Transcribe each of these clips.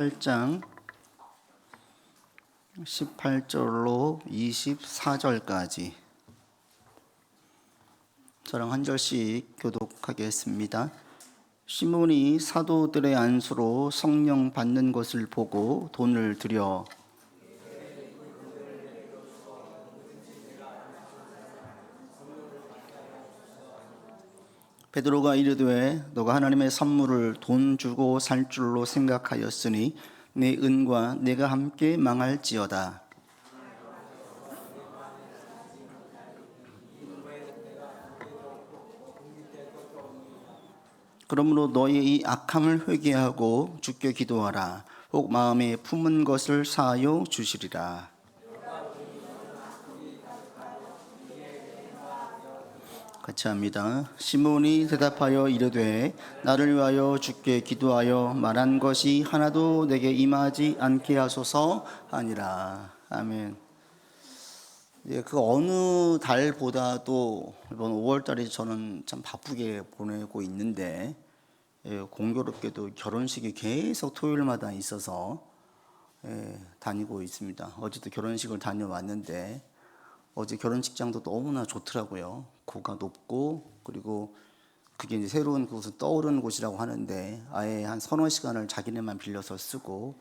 8장 18절로 24절까지 저랑 한 절씩 교독하겠습니다. 시몬이 사도들의 안수로 성령 받는 것을 보고 돈을 들여 베드로가 이르되 너가 하나님의 선물을 돈 주고 살 줄로 생각하였으니 내 은과 내가 함께 망할지어다. 그러므로 너의 이 악함을 회개하고 주께 기도하라. 혹 마음에 품은 것을 사하여 주시리라. 같이 합니다. 시몬이 대답하여 이르되 나를 위하여 주께 기도하여 말한 것이 하나도 내게 임하지 않게 하소서 하니라. 아멘. 그 어느 달보다도 이번 5월달에 저는 참 바쁘게 보내고 있는데 공교롭게도 결혼식이 계속 토요일마다 있어서 다니고 있습니다. 어제도 결혼식을 다녀왔는데 어제 결혼식장도 너무나 좋더라고요. 고가 높고 그리고 그게 이제 새로운 곳은 떠오르는 곳이라고 하는데 아예 한 서너 시간을 자기네만 빌려서 쓰고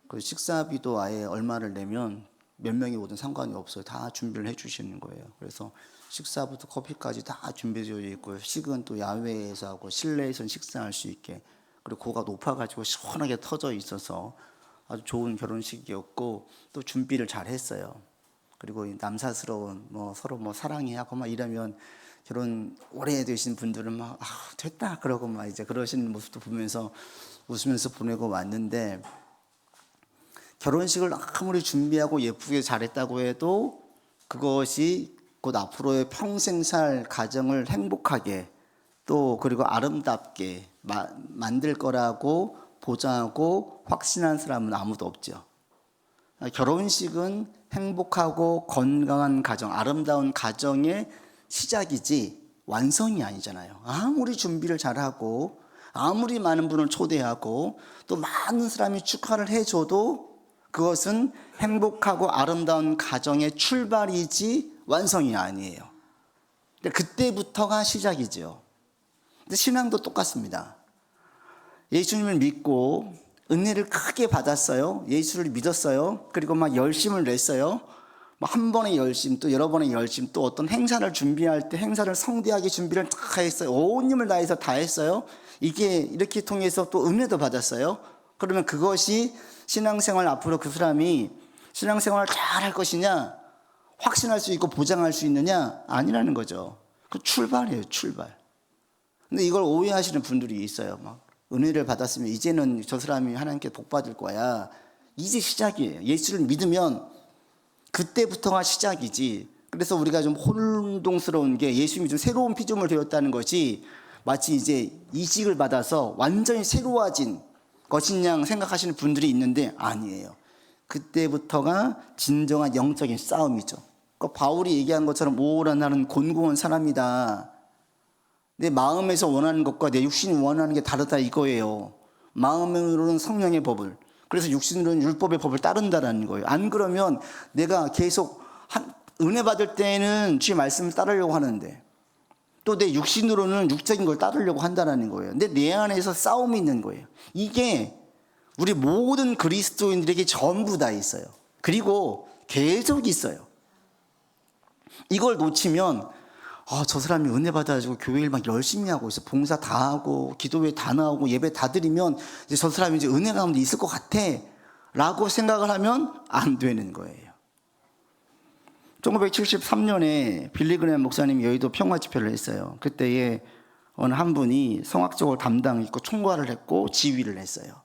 그 식사비도 아예 얼마를 내면 몇 명이 오든 상관이 없어요. 다 준비를 해주시는 거예요. 그래서 식사부터 커피까지 다 준비되어 있고 식은 또 야외에서 하고 실내에서는 식사할 수 있게 그리고 고가 높아가지고 시원하게 터져 있어서 아주 좋은 결혼식이었고 또 준비를 잘 했어요. 그리고 남사스러운 서로 사랑해 하고 막 이러면 결혼 오래되신 분들은 막 됐다 그러고 막 이제 그러시는 모습도 보면서 웃으면서 보내고 왔는데 결혼식을 아무리 준비하고 예쁘게 잘했다고 해도 그것이 곧 앞으로의 평생 살 가정을 행복하게 또 그리고 아름답게 만들 거라고 보장하고 확신한 사람은 아무도 없죠. 결혼식은 행복하고 건강한 가정, 아름다운 가정의 시작이지 완성이 아니잖아요. 아무리 준비를 잘하고 아무리 많은 분을 초대하고 또 많은 사람이 축하를 해줘도 그것은 행복하고 아름다운 가정의 출발이지 완성이 아니에요. 근데 그때부터가 시작이죠. 근데 신앙도 똑같습니다. 예수님을 믿고 은혜를 크게 받았어요. 예수를 믿었어요. 그리고 막 열심을 냈어요. 한 번의 열심, 또 여러 번의 열심, 또 어떤 행사를 준비할 때 행사를 성대하게 준비를 다 했어요. 온 힘을 다해서 다 했어요. 이게 이렇게 통해서 또 은혜도 받았어요. 그러면 그것이 신앙생활 앞으로 그 사람이 신앙생활을 잘 할 것이냐, 확신할 수 있고 보장할 수 있느냐? 아니라는 거죠. 그 출발이에요, 출발. 근데 이걸 오해하시는 분들이 있어요. 막 은혜를 받았으면 이제는 저 사람이 하나님께 복 받을 거야. 이제 시작이에요. 예수를 믿으면 그때부터가 시작이지. 그래서 우리가 좀 혼동스러운 게 예수님이 좀 새로운 피조물 되었다는 것이 마치 이제 이식을 받아서 완전히 새로워진 것인 양 생각하시는 분들이 있는데 아니에요. 그때부터가 진정한 영적인 싸움이죠. 그러니까 바울이 얘기한 것처럼 오라 나는 곤고한 사람이다. 내 마음에서 원하는 것과 내 육신이 원하는 게 다르다 이거예요. 마음으로는 성령의 법을, 그래서 육신으로는 율법의 법을 따른다는 거예요. 안 그러면 내가 계속 은혜 받을 때는 주의 말씀을 따르려고 하는데 또 내 육신으로는 육적인 걸 따르려고 한다는 거예요. 근데 내 안에서 싸움이 있는 거예요. 이게 우리 모든 그리스도인들에게 전부 다 있어요. 그리고 계속 있어요. 이걸 놓치면 저 사람이 은혜 받아가지고 교회 일 막 열심히 하고 있어. 봉사 다 하고 기도회 다 나오고 예배 다 드리면 이제 저 사람이 이제 은혜 가운데 있을 것 같아 라고 생각을 하면 안 되는 거예요. 1973년에 빌리그램 목사님이 여의도 평화 집회를 했어요. 그때에 어느 한 분이 성악적으로 담당 있고 총괄을 했고 지휘를 했어요.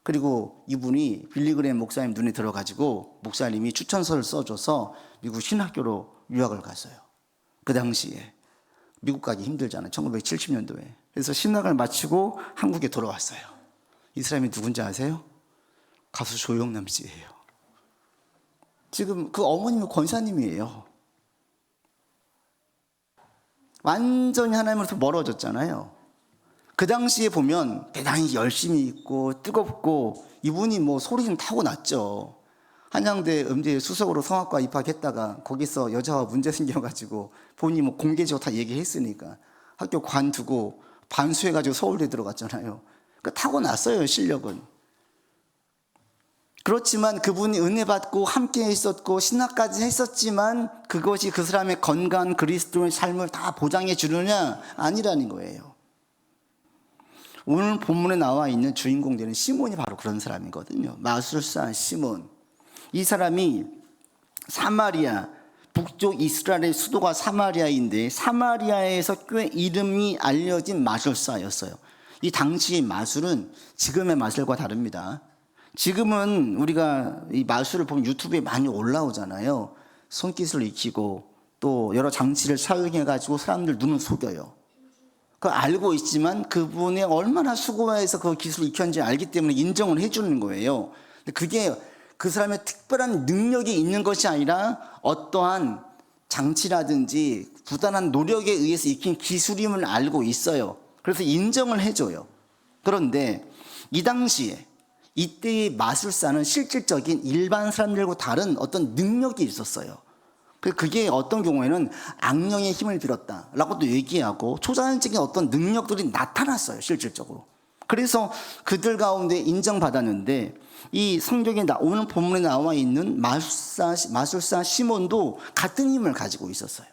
그리고 이분이 빌리그램 목사님 눈에 들어가지고 목사님이 추천서를 써줘서 미국 신학교로 유학을 갔어요. 그 당시에 미국 가기 힘들잖아요. 1970년도에. 그래서 신학을 마치고 한국에 돌아왔어요. 이 사람이 누군지 아세요? 가수 조영남 씨예요. 지금 그 어머님이 권사님이에요. 완전히 하나님으로부터 멀어졌잖아요. 그 당시에 보면 대단히 열심히 있고 뜨겁고 이분이 뭐 소리는 타고났죠. 한양대 음대 수석으로 성악과 입학했다가 거기서 여자와 문제 생겨가지고 본인이 뭐 공개적으로 다 얘기했으니까 학교 관두고 반수해가지고 서울대 들어갔잖아요. 그러니까 타고났어요, 실력은. 그렇지만 그분이 은혜 받고 함께 있었고 신학까지 했었지만 그것이 그 사람의 건강한 그리스도의 삶을 다 보장해 주느냐? 아니라는 거예요. 오늘 본문에 나와 있는 주인공들은 시몬이 바로 그런 사람이거든요. 마술사 시몬. 이 사람이 사마리아, 북쪽 이스라엘의 수도가 사마리아인데 사마리아에서 꽤 이름이 알려진 마술사였어요. 이 당시의 마술은 지금의 마술과 다릅니다. 지금은 우리가 이 마술을 보면 유튜브에 많이 올라오잖아요. 손기술을 익히고 또 여러 장치를 사용해가지고 사람들 눈을 속여요. 그거 알고 있지만 그분이 얼마나 수고해서 그 기술을 익혔는지 알기 때문에 인정을 해주는 거예요. 근데 그게 그 사람의 특별한 능력이 있는 것이 아니라 어떠한 장치라든지 부단한 노력에 의해서 익힌 기술임을 알고 있어요. 그래서 인정을 해줘요. 그런데 이 당시에 이때의 마술사는 실질적인 일반 사람들과 다른 어떤 능력이 있었어요. 그게 어떤 경우에는 악령의 힘을 빌었다라고도 얘기하고 초자연적인 어떤 능력들이 나타났어요, 실질적으로. 그래서 그들 가운데 인정받았는데 이 성경에 오늘 본문에 나와 있는 마술사 시몬도 같은 힘을 가지고 있었어요.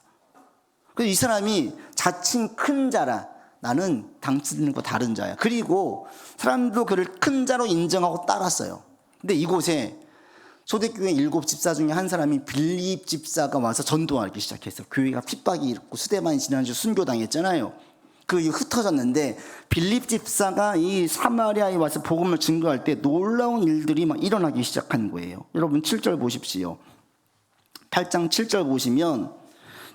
그래서 이 사람이 자칭 큰 자라, 나는 당신들과 다른 자야. 그리고 사람들도 그를 큰 자로 인정하고 따랐어요. 근데 이곳에 초대교회 7 집사 중에 한 사람이 빌립 집사가 와서 전도하기 시작했어요. 교회가 핍박이 있고 스데반이 지난주 순교당했잖아요. 그게 흩어졌는데 빌립 집사가 이 사마리아에 와서 복음을 증거할 때 놀라운 일들이 막 일어나기 시작한 거예요. 여러분 7절 보십시오. 8장 7절 보시면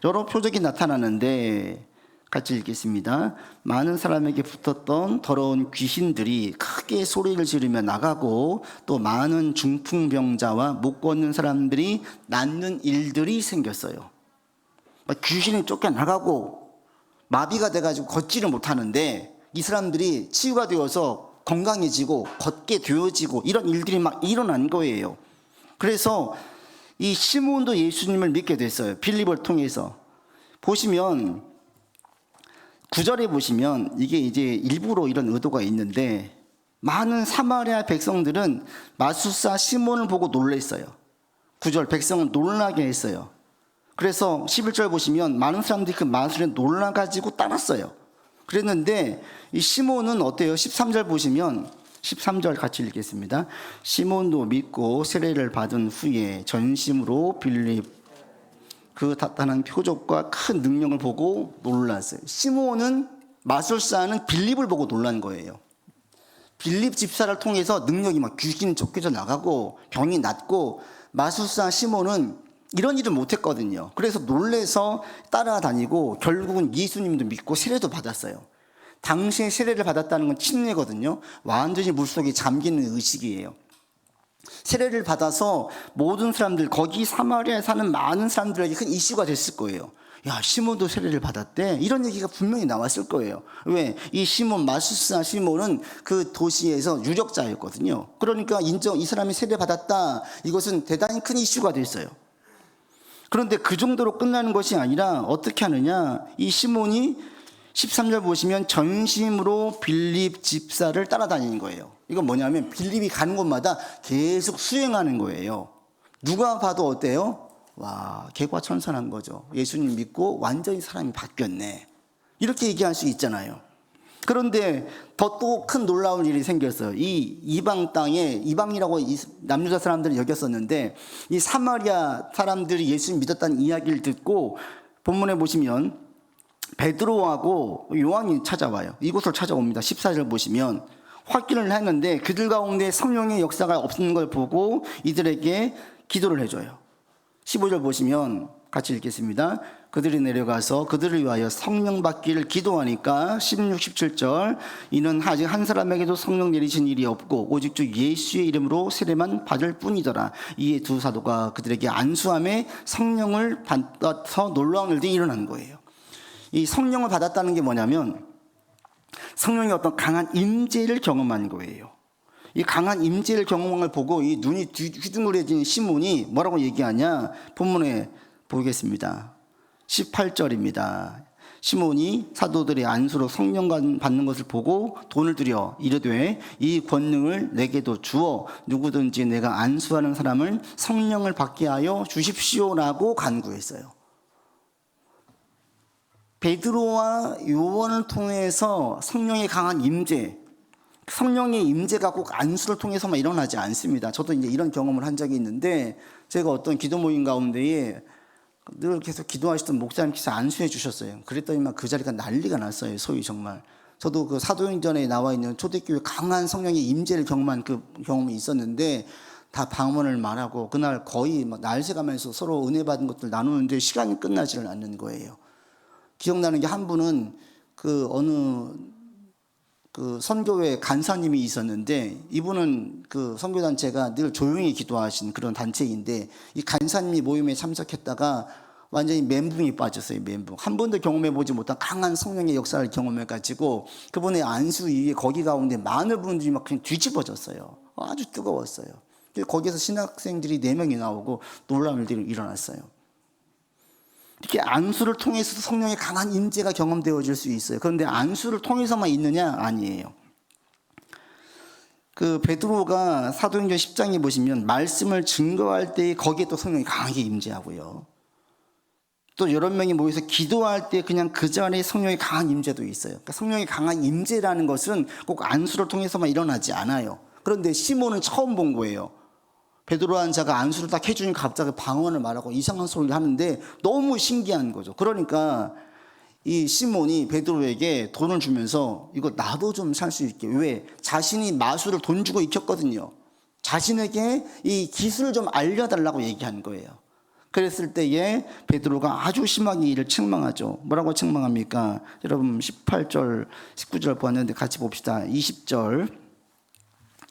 여러 표적이 나타나는데 같이 읽겠습니다. 많은 사람에게 붙었던 더러운 귀신들이 크게 소리를 지르며 나가고 또 많은 중풍병자와 못 걷는 사람들이 낫는 일들이 생겼어요. 귀신이 쫓겨나가고 마비가 돼가지고 걷지를 못하는데 이 사람들이 치유가 되어서 건강해지고 걷게 되어지고 이런 일들이 막 일어난 거예요. 그래서 이 시몬도 예수님을 믿게 됐어요. 빌립을 통해서. 보시면 9절에 보시면 이게 이제 일부러 이런 의도가 있는데 많은 사마리아 백성들은 마술사 시몬을 보고 놀랐어요. 9절 백성을 놀라게 했어요. 그래서 11절 보시면 많은 사람들이 그 마술에 놀라가지고 따랐어요. 그랬는데 이 시몬은 어때요? 13절 보시면 13절 같이 읽겠습니다. 시몬도 믿고 세례를 받은 후에 전심으로 빌립 그 나타난 표적과 큰 능력을 보고 놀랐어요. 시몬은 마술사는 빌립을 보고 놀란 거예요. 빌립 집사를 통해서 능력이 막 귀신이 쫓겨져 나가고 병이 낫고 마술사 시몬은 이런 일을 못했거든요. 그래서 놀래서 따라다니고 결국은 예수님도 믿고 세례도 받았어요. 당시에 세례를 받았다는 건 침례거든요. 완전히 물속에 잠기는 의식이에요. 세례를 받아서 모든 사람들, 거기 사마리아에 사는 많은 사람들에게 큰 이슈가 됐을 거예요. 야, 시몬도 세례를 받았대. 이런 얘기가 분명히 나왔을 거예요. 왜? 이 시몬, 마술사 시몬은 그 도시에서 유력자였거든요. 그러니까 이 사람이 세례 받았다. 이것은 대단히 큰 이슈가 됐어요. 그런데 그 정도로 끝나는 것이 아니라 어떻게 하느냐? 이 시몬이 13절 보시면 전심으로 빌립 집사를 따라다니는 거예요. 이건 뭐냐면 빌립이 가는 곳마다 계속 수행하는 거예요. 누가 봐도 어때요? 와, 개과천선한 거죠. 예수님 믿고 완전히 사람이 바뀌었네. 이렇게 얘기할 수 있잖아요. 그런데 더 또 큰 놀라운 일이 생겼어요. 이 이방 땅에, 이방이라고 남유다 사람들은 여겼었는데 이 사마리아 사람들이 예수님 믿었다는 이야기를 듣고 본문에 보시면 베드로하고 요한이 찾아와요. 이곳을 찾아옵니다. 14절 보시면 확인을 했는데 그들 가운데 성령의 역사가 없는 걸 보고 이들에게 기도를 해줘요. 15절 보시면 같이 읽겠습니다. 그들이 내려가서 그들을 위하여 성령 받기를 기도하니까 16, 17절 이는 아직 한 사람에게도 성령 내리신 일이 없고 오직 주 예수의 이름으로 세례만 받을 뿐이더라. 이에 두 사도가 그들에게 안수함에 성령을 받아서 놀라운 일들이 일어난 거예요. 이 성령을 받았다는 게 뭐냐면 성령의 어떤 강한 임재를 경험한 거예요. 이 강한 임재를 경험한 걸 보고 이 눈이 휘둥그레진 시몬이 뭐라고 얘기하냐? 본문에 보겠습니다. 18절입니다. 시몬이 사도들의 안수로 성령 받는 것을 보고 돈을 들여 이르되 이 권능을 내게도 주어 누구든지 내가 안수하는 사람을 성령을 받게 하여 주십시오라고 간구했어요. 베드로와 요한을 통해서 성령의 강한 임재, 성령의 임재가 꼭 안수를 통해서만 일어나지 않습니다. 저도 이제 이런 경험을 한 적이 있는데, 제가 어떤 기도 모임 가운데에 늘 계속 기도하시던 목사님께서 안수해 주셨어요. 그랬더니만 그 자리가 난리가 났어요. 소위 정말. 저도 그 사도행전에 나와 있는 초대교회 강한 성령의 임재를 경험한 그 경험이 있었는데, 다 방언을 말하고 그날 거의 막 날새 가면서 서로 은혜 받은 것들 나누는데 시간이 끝나지를 않는 거예요. 기억나는 게 한 분은 그 어느 그 선교회 간사님이 있었는데, 이분은 그 선교단체가 늘 조용히 기도하신 그런 단체인데, 이 간사님이 모임에 참석했다가 완전히 멘붕이 빠졌어요. 멘붕. 한 번도 경험해보지 못한 강한 성령의 역사를 경험해가지고 그분의 안수 이후에 거기 가운데 많은 분들이 막 그냥 뒤집어졌어요. 아주 뜨거웠어요. 거기서 신학생들이 4명이 나오고 놀라운 일들이 일어났어요. 이렇게 안수를 통해서도 성령의 강한 임재가 경험되어질 수 있어요. 그런데 안수를 통해서만 있느냐? 아니에요. 그 베드로가 사도행전 10장에 보시면 말씀을 증거할 때 거기에 또 성령이 강하게 임재하고요. 또 여러 명이 모여서 기도할 때 그냥 그 자리에 성령의 강한 임재도 있어요. 그러니까 성령의 강한 임재라는 것은 꼭 안수를 통해서만 일어나지 않아요. 그런데 시몬은 처음 본 거예요. 베드로한 자가 안수를 딱 해주니까 갑자기 방언을 말하고 이상한 소리를 하는데 너무 신기한 거죠. 그러니까 이 시몬이 베드로에게 돈을 주면서 이거 나도 좀 살 수 있게, 왜? 자신이 마술을 돈 주고 익혔거든요. 자신에게 이 기술을 좀 알려달라고 얘기한 거예요. 그랬을 때에 베드로가 아주 심하게 이를 책망하죠. 뭐라고 책망합니까? 여러분 18절 19절 보았는데 같이 봅시다. 20절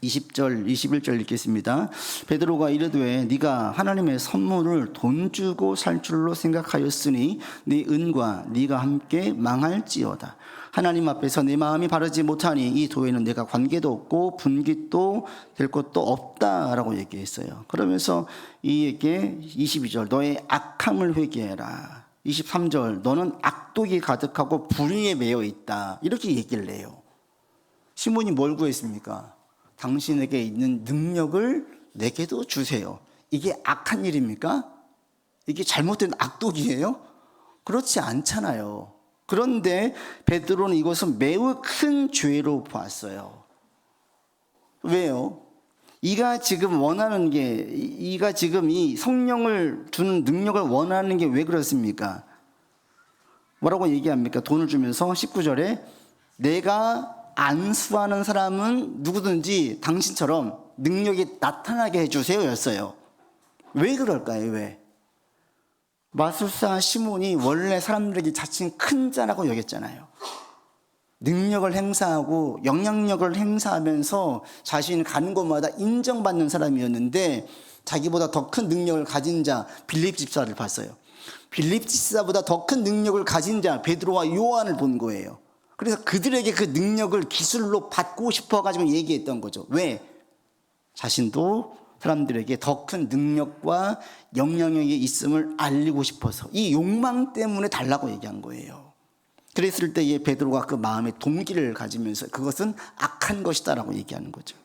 21절 읽겠습니다. 베드로가 이르되 네가 하나님의 선물을 돈 주고 살 줄로 생각하였으니 네 은과 네가 함께 망할지어다. 하나님 앞에서 내 마음이 바르지 못하니 이 도에는 내가 관계도 없고 분깃도 될 것도 없다라고 얘기했어요. 그러면서 이에게 22절 너의 악함을 회개해라. 23절 너는 악독이 가득하고 불의에 매여 있다. 이렇게 얘기를 해요. 시몬이 뭘 구했습니까? 당신에게 있는 능력을 내게도 주세요. 이게 악한 일입니까? 이게 잘못된 악독이에요? 그렇지 않잖아요. 그런데 베드로는 이것을 매우 큰 죄로 봤어요. 왜요? 이가 지금 원하는 게, 이가 지금 이 성령을 주는 능력을 원하는 게 왜 그렇습니까? 뭐라고 얘기합니까? 돈을 주면서 19절에 내가 안수하는 사람은 누구든지 당신처럼 능력이 나타나게 해주세요 였어요. 왜 그럴까요? 왜? 마술사 시몬이 원래 사람들에게 자칭 큰 자라고 여겼잖아요. 능력을 행사하고 영향력을 행사하면서 자신이 가는 곳마다 인정받는 사람이었는데, 자기보다 더 큰 능력을 가진 자 빌립 집사를 봤어요. 빌립 집사보다 더 큰 능력을 가진 자 베드로와 요한을 본 거예요. 그래서 그들에게 그 능력을 기술로 받고 싶어가지고 얘기했던 거죠. 왜? 자신도 사람들에게 더 큰 능력과 영향력이 있음을 알리고 싶어서, 이 욕망 때문에 달라고 얘기한 거예요. 그랬을 때에 베드로가 그 마음의 동기를 가지면서 그것은 악한 것이다라고 얘기하는 거죠.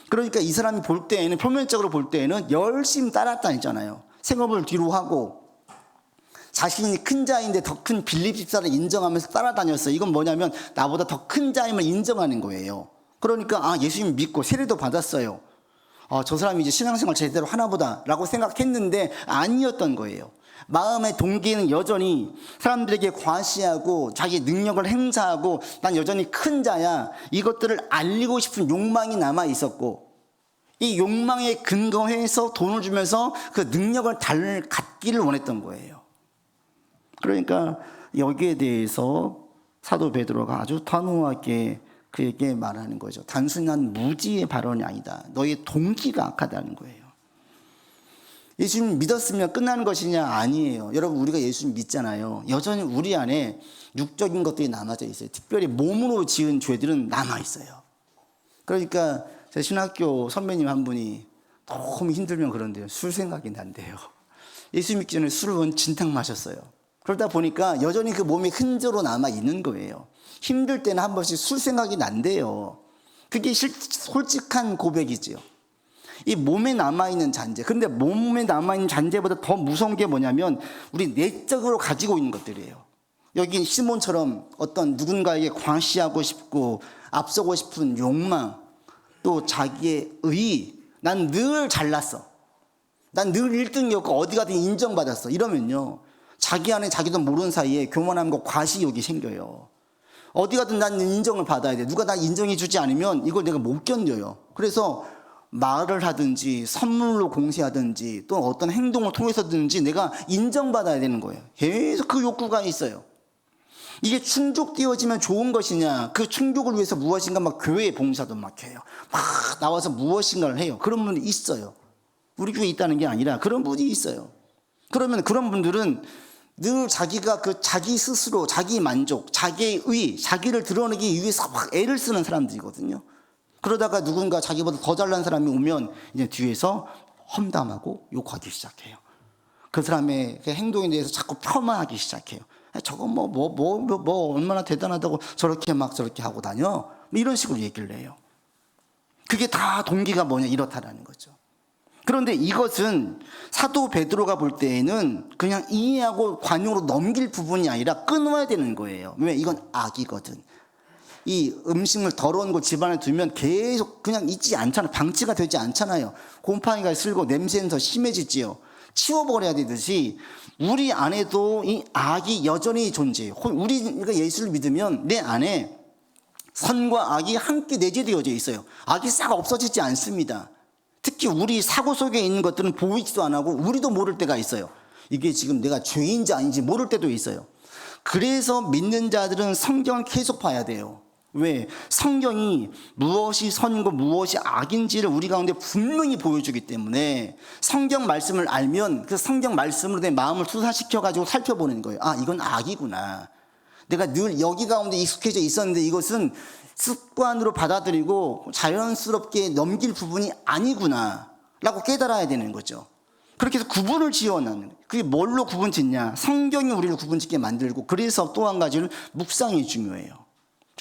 그러니까 이 사람이 볼 때에는, 표면적으로 볼 때에는 열심히 따랐다니잖아요. 생업을 뒤로 하고 자신이 큰 자인데 더 큰 빌립 집사를 인정하면서 따라다녔어요. 이건 뭐냐면 나보다 더 큰 자임을 인정하는 거예요. 그러니까 예수님 믿고 세례도 받았어요. 저 사람이 이제 신앙생활 제대로 하나보다 라고 생각했는데 아니었던 거예요. 마음의 동기는 여전히 사람들에게 과시하고 자기 능력을 행사하고 난 여전히 큰 자야, 이것들을 알리고 싶은 욕망이 남아 있었고, 이 욕망에 근거해서 돈을 주면서 그 능력을 갖기를 원했던 거예요. 그러니까 여기에 대해서 사도 베드로가 아주 단호하게 그에게 말하는 거죠. 단순한 무지의 발언이 아니다. 너의 동기가 악하다는 거예요. 예수님 믿었으면 끝나는 것이냐? 아니에요. 여러분, 우리가 예수님 믿잖아요. 여전히 우리 안에 육적인 것들이 남아져 있어요. 특별히 몸으로 지은 죄들은 남아 있어요. 그러니까 제 신학교 선배님 한 분이 너무 힘들면 그런데요, 술 생각이 난대요. 예수 믿기 전에 술을 진탕 마셨어요. 그러다 보니까 여전히 그 몸에 흔적으로 남아 있는 거예요. 힘들 때는 한 번씩 술 생각이 난대요. 그게 솔직한 고백이지요. 이 몸에 남아있는 잔재. 근데 몸에 남아있는 잔재보다 더 무서운 게 뭐냐면 우리 내적으로 가지고 있는 것들이에요. 여기 시몬처럼 어떤 누군가에게 과시하고 싶고 앞서고 싶은 욕망, 또 자기의 의, 난 늘 잘났어, 난 늘 1등이었고 어디 가든 인정받았어, 이러면요, 자기 안에 자기도 모르는 사이에 교만함과 과시욕이 생겨요. 어디 가든 난 인정을 받아야 돼. 누가 나 인정해 주지 않으면 이걸 내가 못 견뎌요. 그래서 말을 하든지 선물로 공세하든지 또 어떤 행동을 통해서든지 내가 인정받아야 되는 거예요. 계속 그 욕구가 있어요. 이게 충족되어지면 좋은 것이냐, 그 충족을 위해서 무엇인가 막 교회 봉사도 막 해요. 막 나와서 무엇인가를 해요. 그런 분이 있어요. 우리 교회에 있다는 게 아니라 그런 분이 있어요. 그러면 그런 분들은 늘 자기가 그 자기 스스로 자기 만족, 자기의 의, 자기를 드러내기 위해서 막 애를 쓰는 사람들이거든요. 그러다가 누군가 자기보다 더 잘난 사람이 오면 이제 뒤에서 험담하고 욕하기 시작해요. 그 사람의 그 행동에 대해서 자꾸 폄하하기 시작해요. 저거 얼마나 대단하다고 저렇게 하고 다녀? 이런 식으로 얘기를 해요. 그게 다 동기가 뭐냐, 이렇다라는 거죠. 그런데 이것은 사도 베드로가 볼 때에는 그냥 이해하고 관용으로 넘길 부분이 아니라 끊어야 되는 거예요. 왜? 이건 악이거든. 이 음식을 더러운 거 집안에 두면 계속 그냥 있지 않잖아요. 방치가 되지 않잖아요. 곰팡이가 슬고 냄새는 더 심해지지요. 치워버려야 되듯이 우리 안에도 이 악이 여전히 존재해요. 우리가 예수를 믿으면 내 안에 선과 악이 함께 내재되어져 있어요. 악이 싹 없어지지 않습니다. 특히 우리 사고 속에 있는 것들은 보이지도 안 하고 우리도 모를 때가 있어요. 이게 지금 내가 죄인지 아닌지 모를 때도 있어요. 그래서 믿는 자들은 성경을 계속 봐야 돼요. 왜? 성경이 무엇이 선이고 무엇이 악인지를 우리 가운데 분명히 보여주기 때문에 성경 말씀을 알면 그 성경 말씀으로 내 마음을 투사시켜가지고 살펴보는 거예요. 아, 이건 악이구나. 내가 늘 여기 가운데 익숙해져 있었는데 이것은 습관으로 받아들이고 자연스럽게 넘길 부분이 아니구나 라고 깨달아야 되는 거죠. 그렇게 해서 구분을 지어놨는 거예요. 그게 뭘로 구분 짓냐? 성경이 우리를 구분 짓게 만들고, 그래서 또 한 가지는 묵상이 중요해요.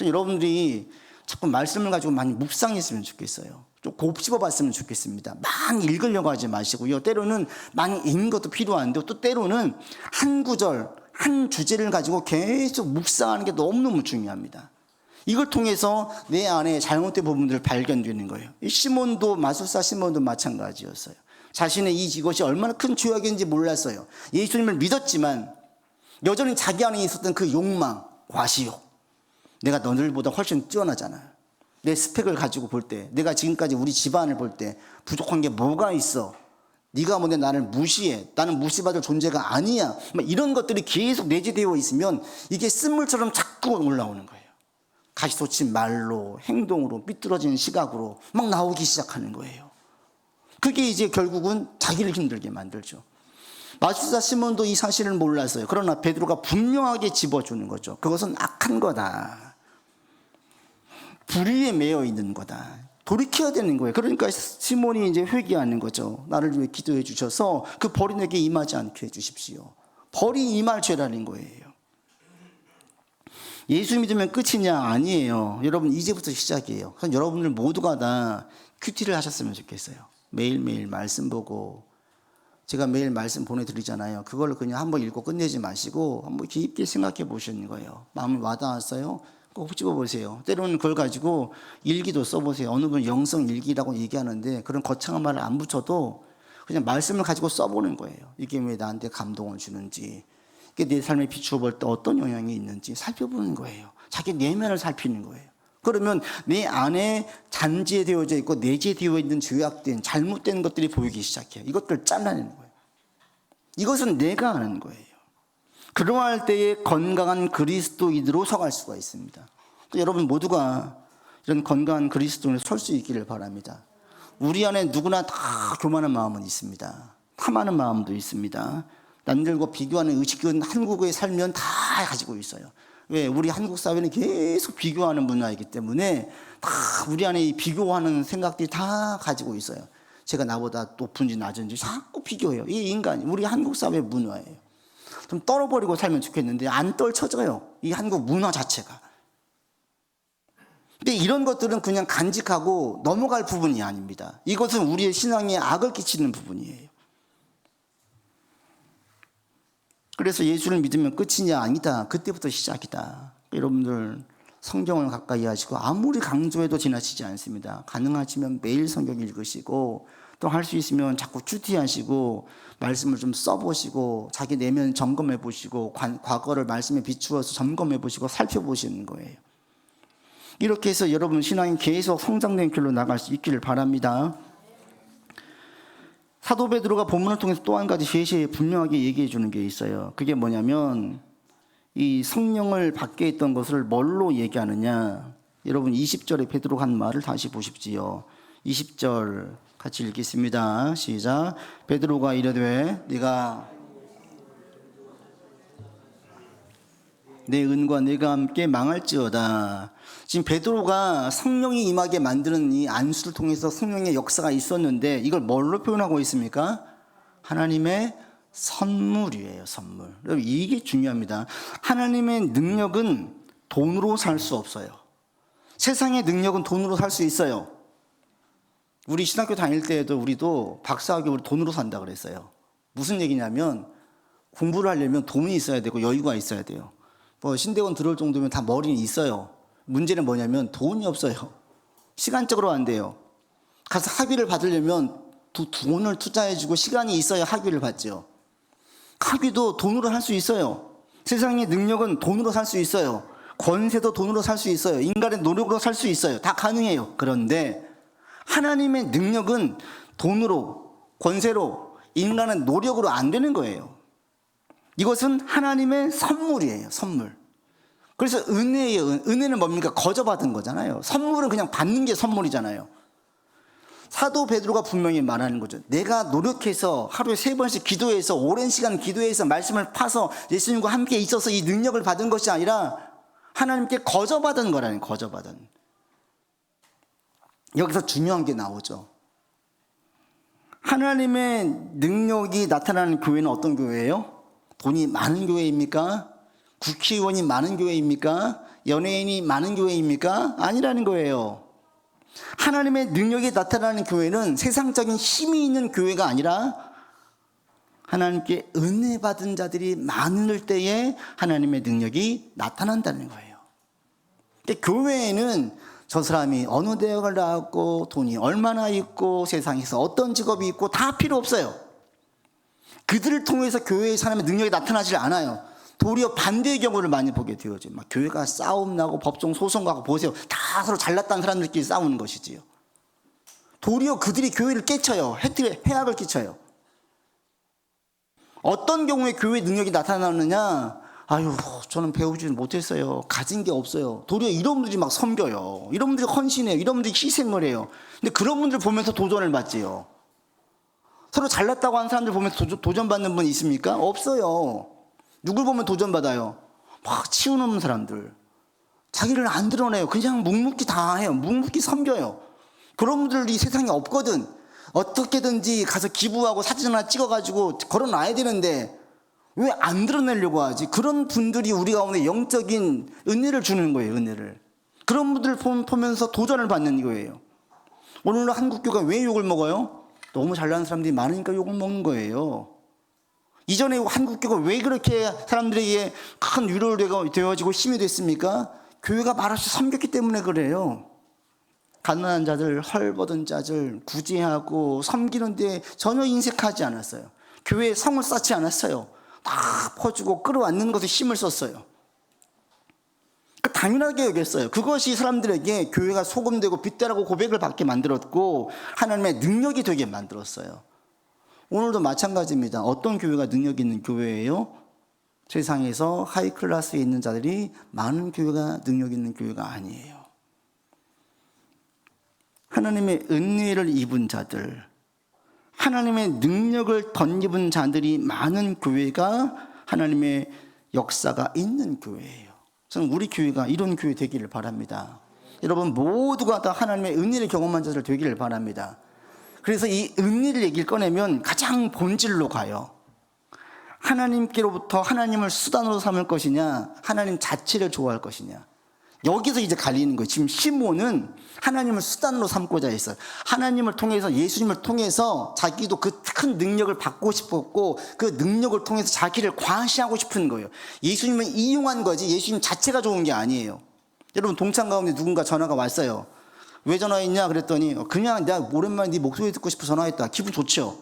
여러분들이 자꾸 말씀을 가지고 많이 묵상했으면 좋겠어요. 좀 곱씹어 봤으면 좋겠습니다. 많이 읽으려고 하지 마시고요. 때로는 많이 읽는 것도 필요한데 또 때로는 한 구절, 한 주제를 가지고 계속 묵상하는 게 너무너무 중요합니다. 이걸 통해서 내 안에 잘못된 부분들을 발견되는 거예요. 이 시몬도, 마술사 시몬도 마찬가지였어요. 자신의 이것이 얼마나 큰 죄악인지 몰랐어요. 예수님을 믿었지만 여전히 자기 안에 있었던 그 욕망, 과시욕. 내가 너들보다 훨씬 뛰어나잖아. 내 스펙을 가지고 볼 때, 내가 지금까지 우리 집안을 볼 때 부족한 게 뭐가 있어? 네가 뭔데 나를 무시해? 나는 무시받을 존재가 아니야. 이런 것들이 계속 내재되어 있으면 이게 쓴물처럼 자꾸 올라오는 거예요. 가시돋친 말로, 행동으로, 삐뚤어진 시각으로 막 나오기 시작하는 거예요. 그게 이제 결국은 자기를 힘들게 만들죠. 마술사 시몬도 이 사실을 몰랐어요. 그러나 베드로가 분명하게 집어주는 거죠. 그것은 악한 거다. 불의에 매여 있는 거다. 돌이켜야 되는 거예요. 그러니까 시몬이 이제 회개하는 거죠. 나를 위해 기도해 주셔서 그 벌이 내게 임하지 않게 해주십시오. 벌이 임할 죄라는 거예요. 예수 믿으면 끝이냐? 아니에요. 여러분, 이제부터 시작이에요. 그래서 여러분들 모두가 다 큐티를 하셨으면 좋겠어요. 매일매일 말씀 보고, 제가 매일 말씀 보내드리잖아요. 그걸 그냥 한번 읽고 끝내지 마시고 한번 깊게 생각해 보시는 거예요. 마음이 와닿았어요? 꼭 집어보세요. 때로는 그걸 가지고 일기도 써보세요. 어느 분은 영성 일기라고 얘기하는데 그런 거창한 말을 안 붙여도 그냥 말씀을 가지고 써보는 거예요. 이게 왜 나한테 감동을 주는지, 이게 내 삶에 비추어 볼 때 어떤 영향이 있는지 살펴보는 거예요. 자기 내면을 살피는 거예요. 그러면 내 안에 잔재되어져 있고 내재되어 있는 죄악된 잘못된 것들이 보이기 시작해요. 이것들 잘라내는 거예요. 이것은 내가 하는 거예요. 그러할 때에 건강한 그리스도인으로 서갈 수가 있습니다. 여러분 모두가 이런 건강한 그리스도인으로 설 수 있기를 바랍니다. 우리 안에 누구나 다 교만한 마음은 있습니다. 다 탐하는 마음도 있습니다. 남들과 비교하는 의식은 한국에 살면 다 가지고 있어요. 왜? 우리 한국 사회는 계속 비교하는 문화이기 때문에 다 우리 안에 이 비교하는 생각들이 다 가지고 있어요. 제가 나보다 높은지 낮은지 자꾸 비교해요. 이 인간이 우리 한국 사회 문화예요. 좀 떨어버리고 살면 좋겠는데 안 떨쳐져요. 이 한국 문화 자체가. 근데 이런 것들은 그냥 간직하고 넘어갈 부분이 아닙니다. 이것은 우리의 신앙에 악을 끼치는 부분이에요. 그래서 예수를 믿으면 끝이냐? 아니다. 그때부터 시작이다. 여러분들 성경을 가까이 하시고 아무리 강조해도 지나치지 않습니다. 가능하시면 매일 성경 읽으시고 또 할 수 있으면 자꾸 큐티하시고 말씀을 좀 써보시고 자기 내면 점검해 보시고 과거를 말씀에 비추어서 점검해 보시고 살펴보시는 거예요. 이렇게 해서 여러분 신앙이 계속 성장된 길로 나갈 수 있기를 바랍니다. 사도 베드로가 본문을 통해서 또 한 가지 제시에 분명하게 얘기해 주는 게 있어요. 그게 뭐냐면 이 성령을 받게 했던 것을 뭘로 얘기하느냐. 여러분 20절에 베드로가 한 말을 다시 보십시오. 20절 같이 읽겠습니다. 시작. 베드로가 이르되 네가 내 은과 내가 함께 망할지어다. 지금 베드로가 성령이 임하게 만드는 이 안수를 통해서 성령의 역사가 있었는데 이걸 뭘로 표현하고 있습니까? 하나님의 선물이에요. 선물. 여러분 이게 중요합니다. 하나님의 능력은 돈으로 살 수 없어요. 세상의 능력은 돈으로 살 수 있어요. 우리 신학교 다닐 때에도 우리도 박사학위 우리 돈으로 산다 그랬어요. 무슨 얘기냐면 공부를 하려면 돈이 있어야 되고 여유가 있어야 돼요. 뭐 신대원 들어올 정도면 다 머리는 있어요. 문제는 뭐냐면 돈이 없어요. 시간적으로 안 돼요. 가서 학위를 받으려면 돈을 투자해주고 시간이 있어야 학위를 받죠. 학위도 돈으로 할 수 있어요. 세상의 능력은 돈으로 살 수 있어요. 권세도 돈으로 살 수 있어요. 인간의 노력으로 살 수 있어요. 다 가능해요. 그런데 하나님의 능력은 돈으로, 권세로, 인간의 노력으로 안 되는 거예요. 이것은 하나님의 선물이에요. 선물. 그래서 은혜예요. 은혜는 뭡니까? 거저받은 거잖아요. 선물은 그냥 받는 게 선물이잖아요. 사도 베드로가 분명히 말하는 거죠. 내가 노력해서 하루에 3번씩 기도해서 오랜 시간 기도해서 말씀을 파서 예수님과 함께 있어서 이 능력을 받은 것이 아니라 하나님께 거저받은 거라는, 거저받은. 여기서 중요한 게 나오죠. 하나님의 능력이 나타나는 교회는 어떤 교회예요? 돈이 많은 교회입니까? 국회의원이 많은 교회입니까? 연예인이 많은 교회입니까? 아니라는 거예요. 하나님의 능력이 나타나는 교회는 세상적인 힘이 있는 교회가 아니라 하나님께 은혜 받은 자들이 많을 때에 하나님의 능력이 나타난다는 거예요. 교회에는 저 사람이 어느 대학을 나왔고 돈이 얼마나 있고 세상에서 어떤 직업이 있고 다 필요 없어요. 그들을 통해서 교회의 사람의 능력이 나타나질 않아요. 도리어 반대의 경우를 많이 보게 되어져요. 막 교회가 싸움 나고 법정 소송 가고 보세요. 다 서로 잘났다는 사람들끼리 싸우는 것이지요. 도리어 그들이 교회를 깨쳐요. 해악을 끼쳐요. 어떤 경우에 교회의 능력이 나타나느냐? 아유, 저는 배우지는 못했어요. 가진 게 없어요. 도리어 이런 분들이 막 섬겨요. 이런 분들이 헌신해요. 이런 분들이 희생을 해요. 근데 그런 분들 보면서 도전을 받지요. 서로 잘났다고 하는 사람들 보면서 도전받는 분 있습니까? 없어요. 누굴 보면 도전받아요? 막 치우는 사람들. 자기를 안 드러내요. 그냥 묵묵히 다 해요. 묵묵히 섬겨요. 그런 분들이 세상에 없거든. 어떻게든지 가서 기부하고 사진 하나 찍어가지고 걸어놔야 되는데 왜 안 드러내려고 하지? 그런 분들이 우리 가운데 영적인 은혜를 주는 거예요. 은혜를. 그런 분들을 보면서 도전을 받는 거예요. 오늘 한국교가 왜 욕을 먹어요? 너무 잘나는 사람들이 많으니까 욕을 먹는 거예요. 이전에 한국교가 왜 그렇게 사람들에게 큰 위로가 되어지고 힘이 됐습니까? 교회가 말없이 섬겼기 때문에 그래요. 가난한 자들, 헐벗은 자들 구제하고 섬기는데 전혀 인색하지 않았어요. 교회에 성을 쌓지 않았어요. 다 퍼주고 끌어안는 것에 힘을 썼어요. 당연하게 여겼어요. 그것이 사람들에게 교회가 소금되고 빛대라고 고백을 받게 만들었고 하나님의 능력이 되게 만들었어요. 오늘도 마찬가지입니다. 어떤 교회가 능력 있는 교회예요? 세상에서 하이클래스에 있는 자들이 많은 교회가 능력 있는 교회가 아니에요. 하나님의 은혜를 입은 자들, 하나님의 능력을 덧입은 자들이 많은 교회가 하나님의 역사가 있는 교회예요. 저는 우리 교회가 이런 교회 되기를 바랍니다. 여러분 모두가 다 하나님의 은혜를 경험한 자들 되기를 바랍니다. 그래서 이 은혜를 얘기를 꺼내면 가장 본질로 가요. 하나님께로부터 하나님을 수단으로 삼을 것이냐, 하나님 자체를 좋아할 것이냐. 여기서 이제 갈리는 거예요. 지금 시몬은 하나님을 수단으로 삼고자 했어요. 하나님을 통해서, 예수님을 통해서 자기도 그 큰 능력을 받고 싶었고 그 능력을 통해서 자기를 과시하고 싶은 거예요. 예수님을 이용한 거지 예수님 자체가 좋은 게 아니에요. 여러분 동창 가운데 누군가 전화가 왔어요. 왜 전화했냐 그랬더니 그냥 내가 오랜만에 네 목소리 듣고 싶어 전화했다. 기분 좋죠.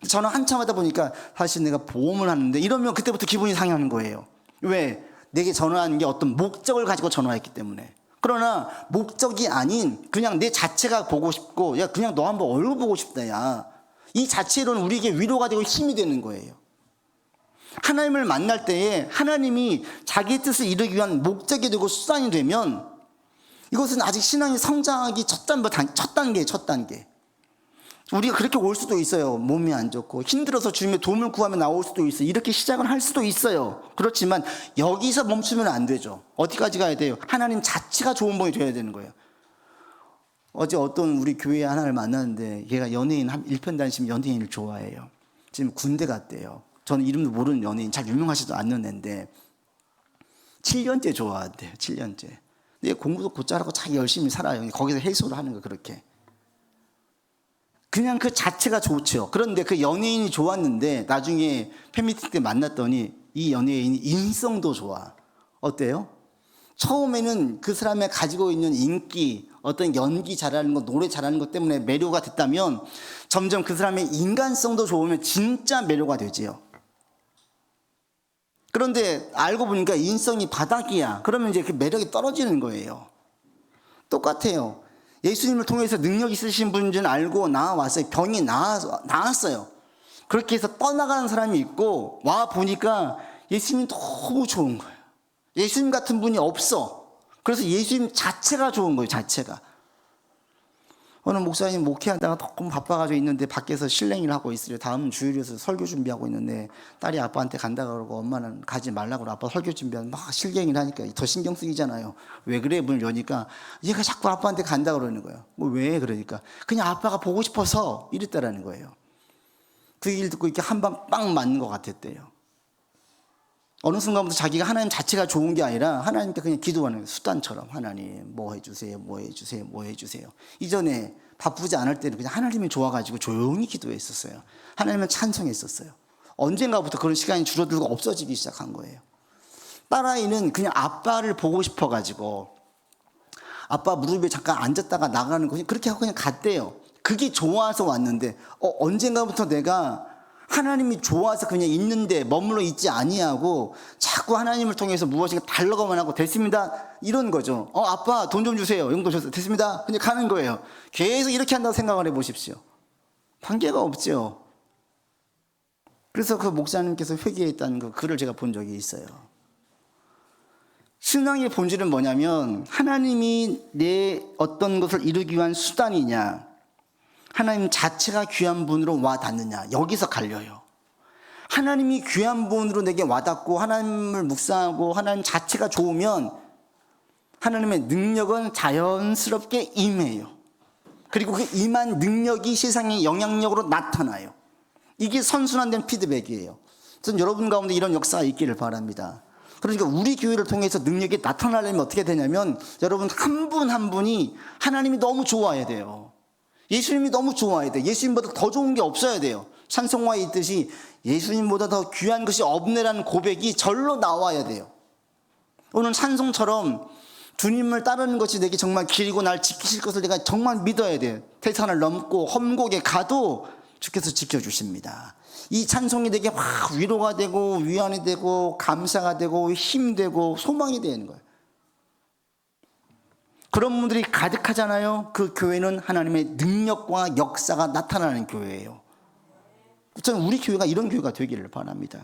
전화 한참 하다 보니까 사실 내가 보험을 하는데 이러면 그때부터 기분이 상하는 거예요. 왜? 내게 전화하는 게 어떤 목적을 가지고 전화했기 때문에. 그러나 목적이 아닌 그냥 내 자체가 보고 싶고 야 그냥 너 한번 얼굴 보고 싶다 야. 이 자체로는 우리에게 위로가 되고 힘이 되는 거예요. 하나님을 만날 때에 하나님이 자기의 뜻을 이루기 위한 목적이 되고 수단이 되면 이것은 아직 신앙이 성장하기 첫 단계. 우리가 그렇게 올 수도 있어요. 몸이 안 좋고 힘들어서 주님의 도움을 구하며 나올 수도 있어요. 이렇게 시작을 할 수도 있어요. 그렇지만 여기서 멈추면 안 되죠. 어디까지 가야 돼요? 하나님 자체가 좋은 분이 되어야 되는 거예요. 어제 어떤 우리 교회 하나를 만났는데 걔가 연예인 일편단심 연예인을 좋아해요. 지금 군대 갔대요. 저는 이름도 모르는 연예인, 잘 유명하지도 않는 애인데 7년째 좋아한대요. 7년째. 근데 공부도 곧잘하고 자기 열심히 살아요. 거기서 해소를 하는 거 그렇게. 그냥 그 자체가 좋죠. 그런데 그 연예인이 좋았는데 나중에 팬미팅 때 만났더니 이 연예인이 인성도 좋아. 어때요? 처음에는 그 사람이 가지고 있는 인기, 어떤 연기 잘하는 것, 노래 잘하는 것 때문에 매료가 됐다면 점점 그 사람의 인간성도 좋으면 진짜 매료가 되지요. 그런데 알고 보니까 인성이 바닥이야. 그러면 이제 그 매력이 떨어지는 거예요. 똑같아요. 예수님을 통해서 능력 있으신 분인지는 알고 나왔어요. 병이 나았어요. 그렇게 해서 떠나가는 사람이 있고 와 보니까 예수님이 너무 좋은 거예요. 예수님 같은 분이 없어. 그래서 예수님 자체가 좋은 거예요. 자체가. 어느 목사님 목회하다가 조금 바빠가지고 있는데 밖에서 실랭이를 하고 있어요. 다음 주일에서 설교 준비하고 있는데 딸이 아빠한테 간다 그러고 엄마는 가지 말라고 그러고 아빠 설교 준비하면 막 실갱이를 하니까 더 신경 쓰이잖아요. 왜 그래? 문을 여니까 얘가 자꾸 아빠한테 간다 그러는 거예요. 뭐 왜? 그러니까 그냥 아빠가 보고 싶어서 이랬다라는 거예요. 그 얘기를 듣고 이렇게 한 방 빵 맞는 것 같았대요. 어느 순간부터 자기가 하나님 자체가 좋은 게 아니라 하나님께 그냥 기도하는 거예요. 수단처럼 하나님 뭐 해주세요, 뭐 해주세요, 뭐 해주세요. 이전에 바쁘지 않을 때는 그냥 하나님이 좋아가지고 조용히 기도했었어요. 하나님은 찬송했었어요. 언젠가부터 그런 시간이 줄어들고 없어지기 시작한 거예요. 딸아이는 그냥 아빠를 보고 싶어가지고 아빠 무릎에 잠깐 앉았다가 나가는 거 그렇게 하고 그냥 갔대요. 그게 좋아서 왔는데 언젠가부터 내가 하나님이 좋아서 그냥 있는데 머물러 있지 아니하고 자꾸 하나님을 통해서 무엇인가 달라고만 하고 됐습니다 이런 거죠. 아빠 돈 좀 주세요. 용돈 줬어요. 됐습니다. 그냥 가는 거예요. 계속 이렇게 한다고 생각을 해보십시오. 관계가 없죠. 그래서 그 목사님께서 회개했다는 그 글을 제가 본 적이 있어요. 신앙의 본질은 뭐냐면 하나님이 내 어떤 것을 이루기 위한 수단이냐, 하나님 자체가 귀한 분으로 와 닿느냐, 여기서 갈려요. 하나님이 귀한 분으로 내게 와닿고 하나님을 묵상하고 하나님 자체가 좋으면 하나님의 능력은 자연스럽게 임해요. 그리고 그 임한 능력이 세상의 영향력으로 나타나요. 이게 선순환된 피드백이에요. 저는 여러분 가운데 이런 역사가 있기를 바랍니다. 그러니까 우리 교회를 통해서 능력이 나타나려면 어떻게 되냐면 여러분 한 분 한 분이 하나님이 너무 좋아야 돼요. 예수님이 너무 좋아야 돼요. 예수님보다 더 좋은 게 없어야 돼요. 찬송가에 있듯이 예수님보다 더 귀한 것이 없네라는 고백이 절로 나와야 돼요. 오늘 찬송처럼 주님을 따르는 것이 내게 정말 길이고 날 지키실 것을 내가 정말 믿어야 돼요. 태산을 넘고 험곡에 가도 주께서 지켜주십니다. 이 찬송이 내게 확 위로가 되고 위안이 되고 감사가 되고 힘되고 소망이 되는 거예요. 그런 분들이 가득하잖아요. 그 교회는 하나님의 능력과 역사가 나타나는 교회예요. 저는 우리 교회가 이런 교회가 되기를 바랍니다.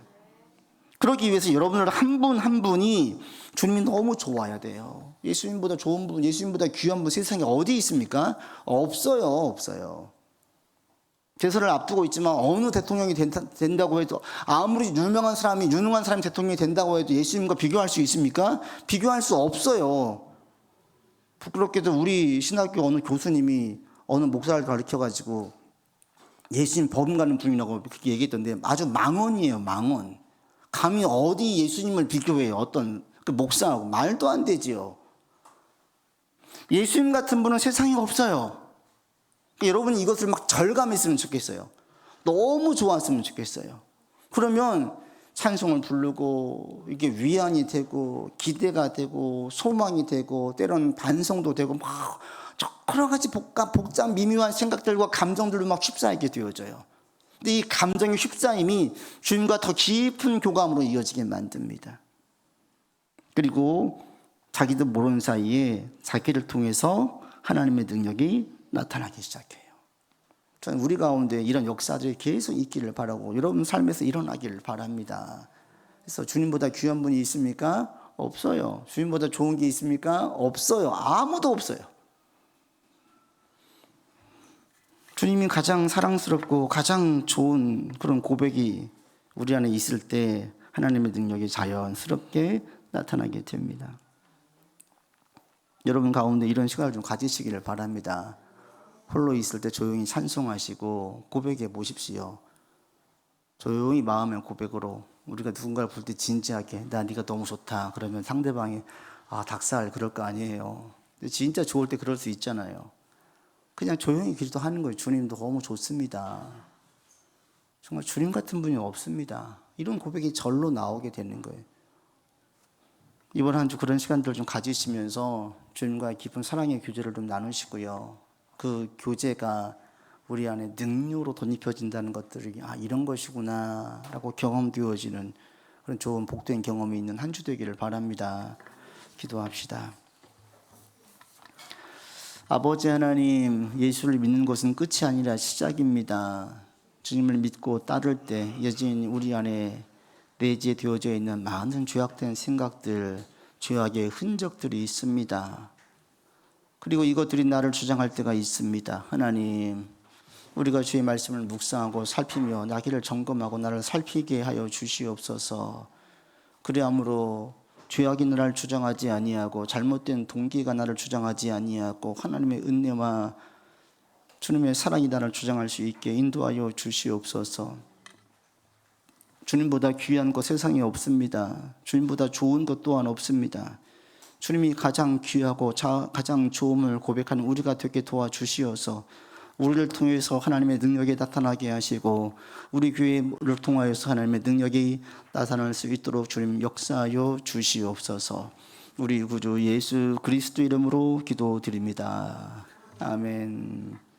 그러기 위해서 여러분들 한 분 한 분이 주님이 너무 좋아야 돼요. 예수님보다 좋은 분, 예수님보다 귀한 분 세상에 어디 있습니까? 없어요. 대선을 앞두고 있지만 어느 대통령이 된다고 해도, 아무리 유능한 사람이 대통령이 된다고 해도 예수님과 비교할 수 있습니까? 비교할 수 없어요. 부끄럽게도 우리 신학교 어느 교수님이 어느 목사를 가르쳐가지고 예수님 버림가는 분이라고 그렇게 얘기했던데, 아주 망언이에요, 망언. 감히 어디 예수님을 비교해요, 어떤 그 목사하고. 말도 안 되지요. 예수님 같은 분은 세상에 없어요. 여러분이 이것을 막 절감했으면 좋겠어요. 너무 좋았으면 좋겠어요. 그러면 찬송을 부르고 이게 위안이 되고 기대가 되고 소망이 되고 때로는 반성도 되고 막 여러 가지 복잡 미묘한 생각들과 감정들로 막 휩싸이게 되어져요. 근데 이 감정의 휩싸임이 주님과 더 깊은 교감으로 이어지게 만듭니다. 그리고 자기도 모르는 사이에 자기를 통해서 하나님의 능력이 나타나기 시작해요. 저는 우리 가운데 이런 역사들이 계속 있기를 바라고 여러분 삶에서 일어나기를 바랍니다. 그래서 주님보다 귀한 분이 있습니까? 없어요. 주님보다 좋은 게 있습니까? 없어요. 아무도 없어요. 주님이 가장 사랑스럽고 가장 좋은 그런 고백이 우리 안에 있을 때 하나님의 능력이 자연스럽게 나타나게 됩니다. 여러분 가운데 이런 시간을 좀 가지시기를 바랍니다. 홀로 있을 때 조용히 찬송하시고 고백해 보십시오. 조용히 마음의 고백으로 우리가 누군가를 볼 때 진지하게 나 네가 너무 좋다 그러면 상대방이 닭살 그럴 거 아니에요. 근데 진짜 좋을 때 그럴 수 있잖아요. 그냥 조용히 기도하는 거예요. 주님도 너무 좋습니다. 정말 주님 같은 분이 없습니다. 이런 고백이 절로 나오게 되는 거예요. 이번 한 주 그런 시간들 좀 가지시면서 주님과의 깊은 사랑의 교제를 좀 나누시고요. 그 교제가 우리 안에 능력으로 덧입혀진다는 것들이 이런 것이구나 라고 경험되어지는 그런 좋은 복된 경험이 있는 한 주 되기를 바랍니다. 기도합시다. 아버지 하나님, 예수를 믿는 것은 끝이 아니라 시작입니다. 주님을 믿고 따를 때 여전히 우리 안에 내재되어져 있는 많은 죄악된 생각들, 죄악의 흔적들이 있습니다. 그리고 이것들이 나를 주장할 때가 있습니다. 하나님, 우리가 주의 말씀을 묵상하고 살피며 나기를 점검하고 나를 살피게 하여 주시옵소서. 그리함으로 죄악이 나를 주장하지 아니하고 잘못된 동기가 나를 주장하지 아니하고 하나님의 은혜와 주님의 사랑이 나를 주장할 수 있게 인도하여 주시옵소서. 주님보다 귀한 것 세상에 없습니다. 주님보다 좋은 것 또한 없습니다. 주님이 가장 귀하고 가장 좋음을 고백하는 우리가 되게 도와주시어서 우리를 통해서 하나님의 능력이 나타나게 하시고 우리 교회를 통하여서 하나님의 능력이 나타날 수 있도록 주님 역사하여 주시옵소서. 우리 구주 예수 그리스도 이름으로 기도드립니다. 아멘.